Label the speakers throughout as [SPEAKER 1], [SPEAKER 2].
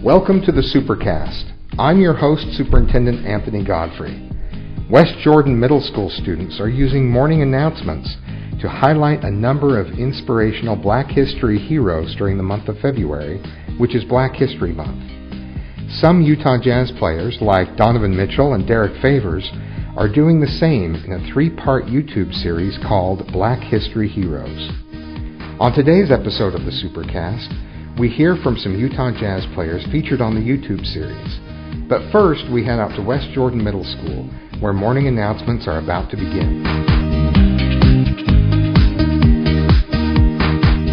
[SPEAKER 1] Welcome to the Supercast. I'm your host, Superintendent Anthony Godfrey. West Jordan Middle School students are using morning announcements to highlight a number of inspirational Black History heroes during the month of February, which is Black History Month. Some Utah Jazz players, like Donovan Mitchell and Derrick are doing the same in a 3-part YouTube series called Black History Heroes. On today's episode of the Supercast, we hear from some Utah Jazz players featured on the YouTube series. But first, we head out to West Jordan Middle School, where morning announcements are about to begin.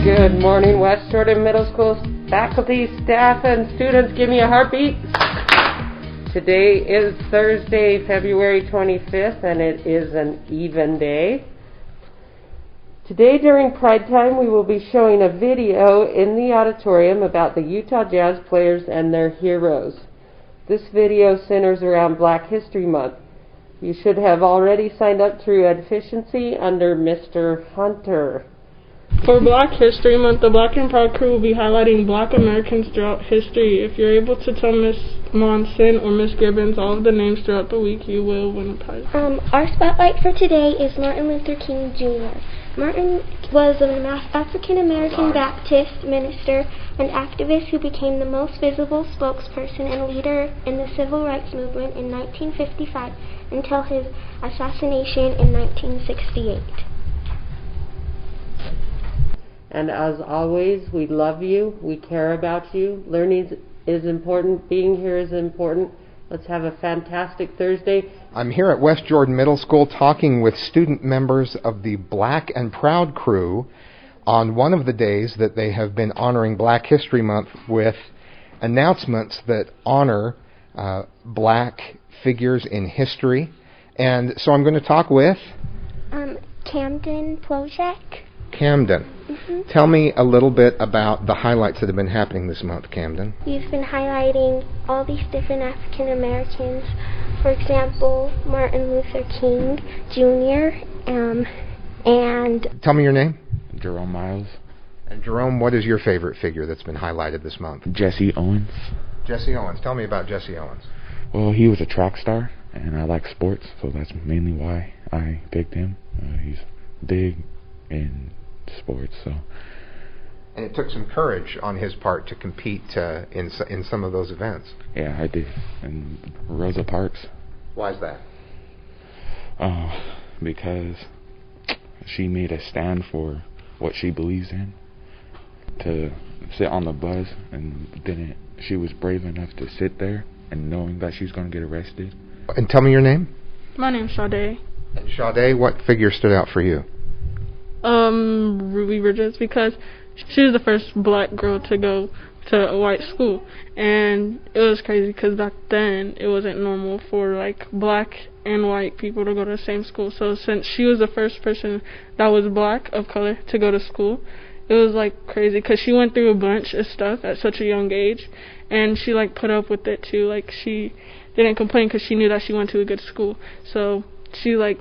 [SPEAKER 2] Good morning, West Jordan Middle School faculty, staff, and students. Give me a heartbeat. Today is Thursday, February 25th, and it is an even day. Today during Pride Time, we will be showing a video in the auditorium about the Utah Jazz players and their heroes. This video centers around Black History Month. You should have already signed up through Efficiency under Mr. Hunter.
[SPEAKER 3] For Black History Month, the Black and Proud crew will be highlighting Black Americans throughout history. If you're able to tell Miss Monson or Miss Gibbons all of the names throughout the week, you will win a prize.
[SPEAKER 4] Our spotlight for today is Martin Luther King Jr. Martin was an African-American Baptist minister and activist who became the most visible spokesperson and leader in the civil rights movement in 1955 until his assassination in 1968.
[SPEAKER 2] And as always, we love you, we care about you. Learning is important, being here is important. Let's have a fantastic Thursday.
[SPEAKER 1] I'm here at West Jordan Middle School talking with student members of the Black and Proud crew on one of the days that they have been honoring Black History Month with announcements that honor Black figures in history. And so I'm going to talk with
[SPEAKER 4] Camden Plojek.
[SPEAKER 1] Camden. Mm-hmm. Tell me a little bit about the highlights that have been happening this month, Camden.
[SPEAKER 4] We've been highlighting all these different African Americans. For example, Martin Luther King Jr. And...
[SPEAKER 1] Tell me your name.
[SPEAKER 5] Jerome Miles.
[SPEAKER 1] And Jerome, what is your favorite figure that's been highlighted this month?
[SPEAKER 5] Jesse Owens.
[SPEAKER 1] Jesse Owens. Tell me about Jesse Owens.
[SPEAKER 5] Well, he was a track star, and I like sports, so that's mainly why I picked him. He's big in sports, so.
[SPEAKER 1] And it took some courage on his part to compete in some of those events.
[SPEAKER 5] Yeah, I did. And Rosa Parks.
[SPEAKER 1] Why is that?
[SPEAKER 5] Because she made a stand for what she believes in. To sit on the bus and she was brave enough to sit there and knowing that she was going to get arrested.
[SPEAKER 1] And tell me your name.
[SPEAKER 3] My name's Sade.
[SPEAKER 1] And Sade, what figure stood out for you?
[SPEAKER 3] Ruby Bridges, because she was the first black girl to go to a white school, and it was crazy because back then it wasn't normal for like black and white people to go to the same school. So since she was the first person that was black of color to go to school, it was like crazy because she went through a bunch of stuff at such a young age, and she like put up with it too. Like she didn't complain because she knew that she went to a good school. So she went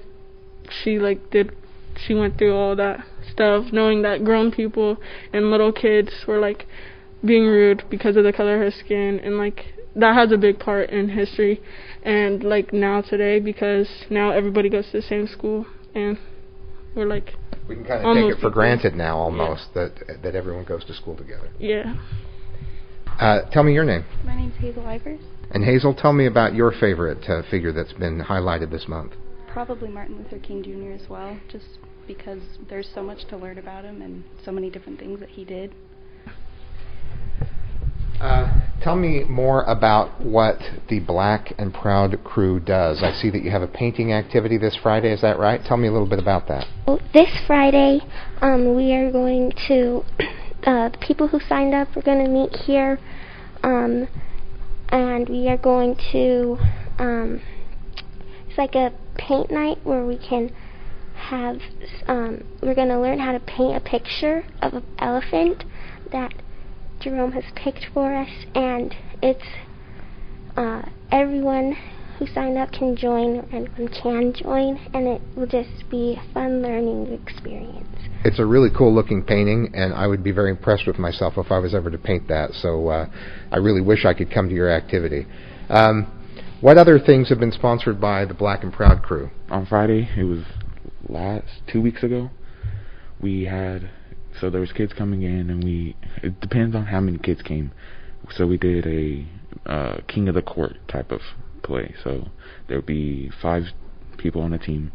[SPEAKER 3] through all that stuff, knowing that grown people and little kids were like being rude because of the color of her skin, and like that has a big part in history and like now today, because now everybody goes to the same school and we're like,
[SPEAKER 1] we can kind of take it for granted now almost, yeah, that everyone goes to school together.
[SPEAKER 3] Yeah.
[SPEAKER 1] Tell me your name.
[SPEAKER 6] My name's Hazel Ivers.
[SPEAKER 1] And Hazel, tell me about your favorite figure that's been highlighted this month.
[SPEAKER 6] Probably Martin Luther King Jr. as well, just because there's so much to learn about him and so many different things that he did.
[SPEAKER 1] Tell me more about what the Black and Proud crew does. I see that you have a painting activity this Friday, is that right? Tell me a little bit about that.
[SPEAKER 4] This Friday, we are going to, the people who signed up are going to meet here, and we are going to, it's like a paint night where we can have, we're going to learn how to paint a picture of an elephant that Jerome has picked for us, and it's everyone who signed up can join, and it will just be a fun learning experience.
[SPEAKER 1] It's a really cool looking painting, and I would be very impressed with myself if I was ever to paint that. So I really wish I could come to your activity. What other things have been sponsored by the Black and Proud crew?
[SPEAKER 5] On Friday, it was 2 weeks ago, we had, so there was kids coming in, and it depends on how many kids came. So we did a King of the Court type of play. So there would be 5 people on a team,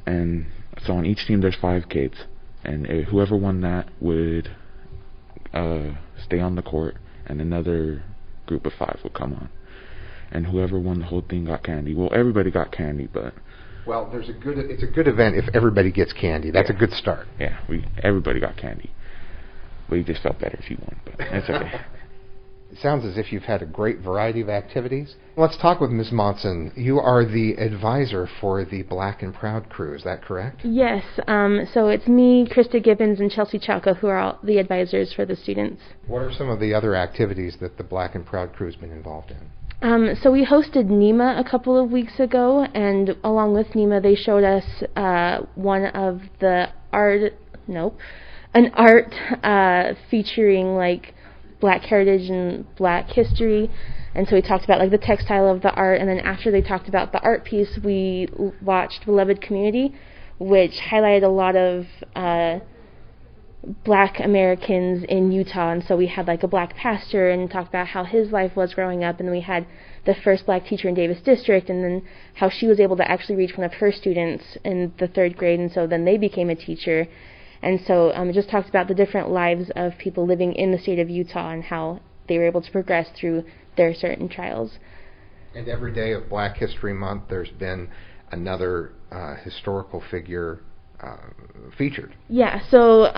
[SPEAKER 5] and so on each team there's 5 kids, and whoever won that would stay on the court, and another group of 5 would come on, and whoever won the whole thing got candy. Well, everybody got candy, but
[SPEAKER 1] it's a good event if everybody gets candy. That's a good start.
[SPEAKER 5] Yeah, everybody got candy. We just felt better if you won, but that's okay.
[SPEAKER 1] It sounds as if you've had a great variety of activities. Let's talk with Ms. Monson. You are the advisor for the Black and Proud crew, is that correct?
[SPEAKER 7] Yes, so it's me, Krista Gibbons, and Chelsea Chalka who are all the advisors for the students.
[SPEAKER 1] What are some of the other activities that the Black and Proud crew has been involved in?
[SPEAKER 7] So we hosted NEMA a couple of weeks ago, and along with NEMA they showed us one of the an art featuring like Black heritage and Black history, and so we talked about like the textile of the art, and then after they talked about the art piece, we watched Beloved Community, which highlighted a lot of Black Americans in Utah, and so we had like a Black pastor and talked about how his life was growing up, and then we had the first Black teacher in Davis District, and then how she was able to actually reach one of her students in the 3rd grade, and so then they became a teacher. And so it just talks about the different lives of people living in the state of Utah and how they were able to progress through their certain trials.
[SPEAKER 1] And every day of Black History Month, there's been another historical figure featured.
[SPEAKER 7] Yeah, so,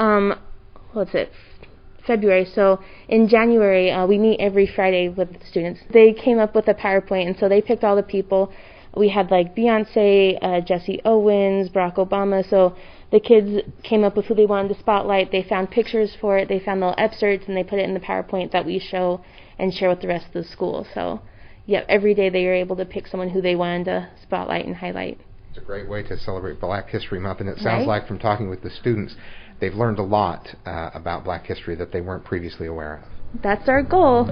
[SPEAKER 7] February. So in January, we meet every Friday with the students. They came up with a PowerPoint, and so they picked all the people. We had like Beyonce, Jesse Owens, Barack Obama, so the kids came up with who they wanted to spotlight. They found pictures for it. They found little excerpts, and they put it in the PowerPoint that we show and share with the rest of the school. So, yeah, every day they were able to pick someone who they wanted to spotlight and highlight.
[SPEAKER 1] It's a great way to celebrate Black History Month, and it sounds like from talking with the students, they've learned a lot about Black history that they weren't previously aware of.
[SPEAKER 7] That's our goal.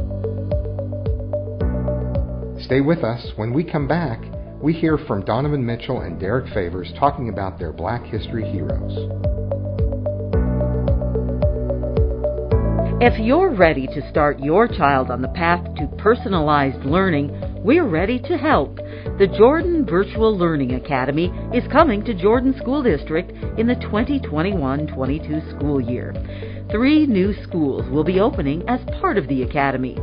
[SPEAKER 1] Stay with us. When we come back, we hear from Donovan Mitchell and Derrick Favors talking about their Black history heroes.
[SPEAKER 8] If you're ready to start your child on the path to personalized learning, we're ready to help. The Jordan Virtual Learning Academy is coming to Jordan School District in the 2021-22 school year. 3 new schools will be opening as part of the academy: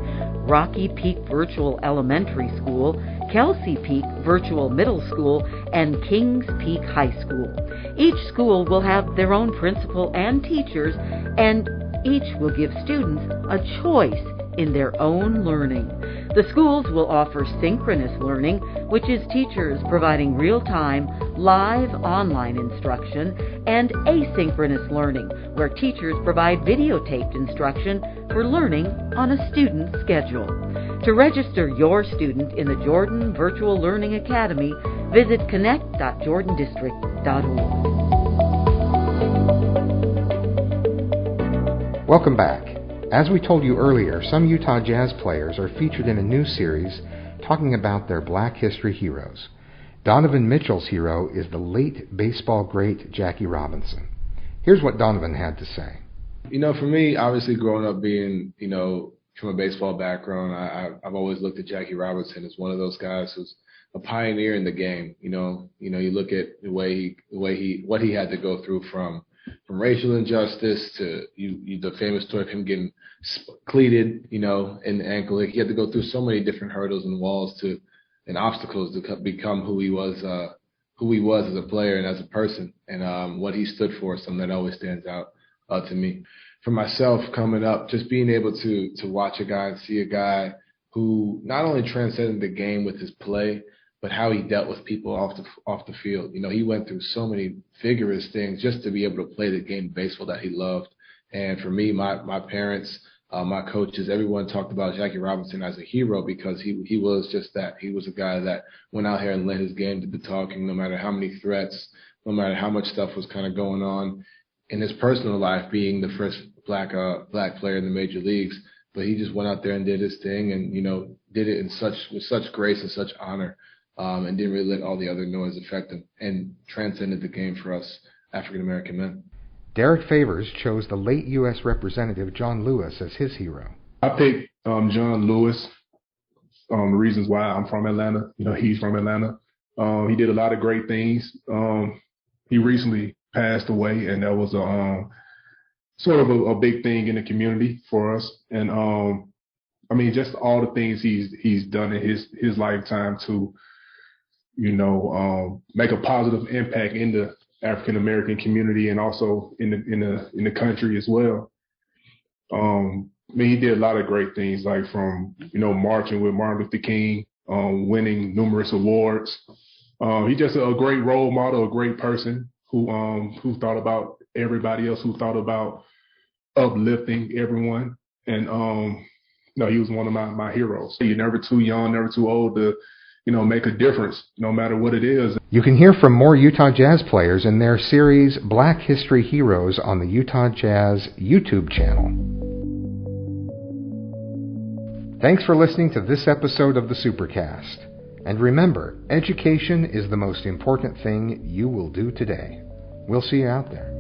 [SPEAKER 8] Rocky Peak Virtual Elementary School, Kelsey Peak Virtual Middle School, and Kings Peak High School. Each school will have their own principal and teachers, and each will give students a choice in their own learning. The schools will offer synchronous learning, which is teachers providing real-time, live online instruction, and asynchronous learning, where teachers provide videotaped instruction for learning on a student's schedule. To register your student in the Jordan Virtual Learning Academy, visit connect.jordandistrict.org.
[SPEAKER 1] Welcome back. As we told you earlier, some Utah Jazz players are featured in a new series talking about their Black history heroes. Donovan Mitchell's hero is the late baseball great Jackie Robinson. Here's what Donovan had to say.
[SPEAKER 9] For me, obviously growing up being, from a baseball background, I've always looked at Jackie Robinson as one of those guys who's a pioneer in the game. You look at what he had to go through from racial injustice to the famous story of him getting cleated, in the ankle. He had to go through so many different hurdles and walls and obstacles to become who he was as a player and as a person. And what he stood for, something that always stands out to me. For myself, coming up, just being able to watch a guy and see a guy who not only transcended the game with his play, but how he dealt with people off the field. He went through so many vigorous things just to be able to play the game of baseball that he loved. And for me, my parents, my coaches, everyone talked about Jackie Robinson as a hero because he was just that. He was a guy that went out here and let his game do the talking, no matter how many threats, no matter how much stuff was kind of going on. in his personal life being the first black player in the major leagues, but he just went out there and did his thing, and did it with such grace and such honor, and didn't really let all the other noise affect him, and transcended the game for us African American men.
[SPEAKER 1] Derrick Favors chose the late U.S. Representative John Lewis as his hero.
[SPEAKER 10] I picked John Lewis. Reasons why: I'm from Atlanta. He's from Atlanta. He did a lot of great things. He recently passed away, and that was sort of a big thing in the community for us. And just all the things he's done in his lifetime to make a positive impact in the African American community and also in the country as well. He did a lot of great things, like from marching with Martin Luther King, winning numerous awards. He's just a great role model, a great person who thought about everybody else, who thought about uplifting everyone. And he was one of my heroes. You're never too young, never too old to make a difference, no matter what it is.
[SPEAKER 1] You can hear from more Utah Jazz players in their series Black History Heroes on the Utah Jazz YouTube channel. Thanks for listening to this episode of the Supercast. And remember, education is the most important thing you will do today. We'll see you out there.